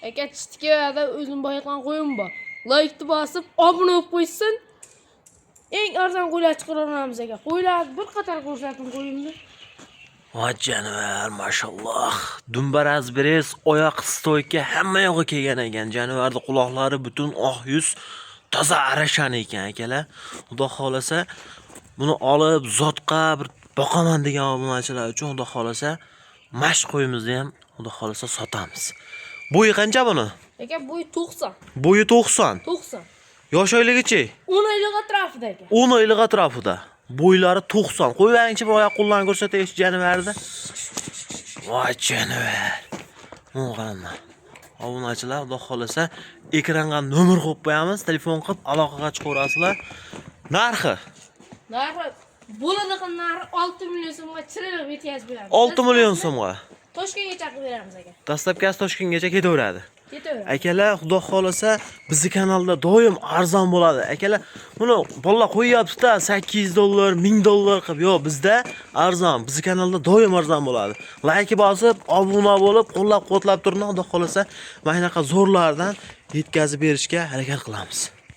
Aka chitga o'zim boyaqan qo'yim bor. Like bosib, obuna bo'lib qo'ysin. Eng arzon qo'ylar chiqaramiz aka. Qo'ylar bir qator ko'rsating qo'yimni. Voy jonivar, mashalloh. Dumbaraz bires oyoq stoyga hamma yog'i kelgan ekan. Jonivarning quloqlari butun oq yuz, toza arashan ekan akalar. Xudo xolasa buni olib zotqa bir boqaman degan obunachilar uchun xudo xolasa mashq qo'yimizni ham xudo xolasa sotamiz. Bo'yi qancha buni? Aka bo'yi 90. Bo'yi 90. 90. Yosh oyligichi? 10 oylik atrofida aka. 10 oylik atrofida. Bo'ylari 90. Qo'yingchi bir oyoq qo'llarni ko'rsataychi jonivarda. Voy jonivar. Mo'g'anlar. Obunachilar xudo xolasa ekranga nomer qo'yib qo'yamiz, telefon qilib aloqaga chiqaverasizlar. Narxi? Narxi bo'ladigan narxi 6 million so'mga chirilib yetkazib beramiz. 6 million so'mga. Toshkentga chaqirib beramiz aka. Dastlabkasi Toshkentgacha ketaveradi. Ketaveradi. Akalar, xudo xolasa bizning kanalda doim arzon bo'ladi. Akalar, buni bolalar qo'yyapti-da $800, $1000 qilib. Yo'q, bizda arzon. Bizning kanalda doim arzon bo'ladi. Like bosib, obuna bo'lib, qo'llab-quvvatlab turing. Xudo xolasa, mana shunaqa zo'rlardan yetkazib berishga harakat qilamiz.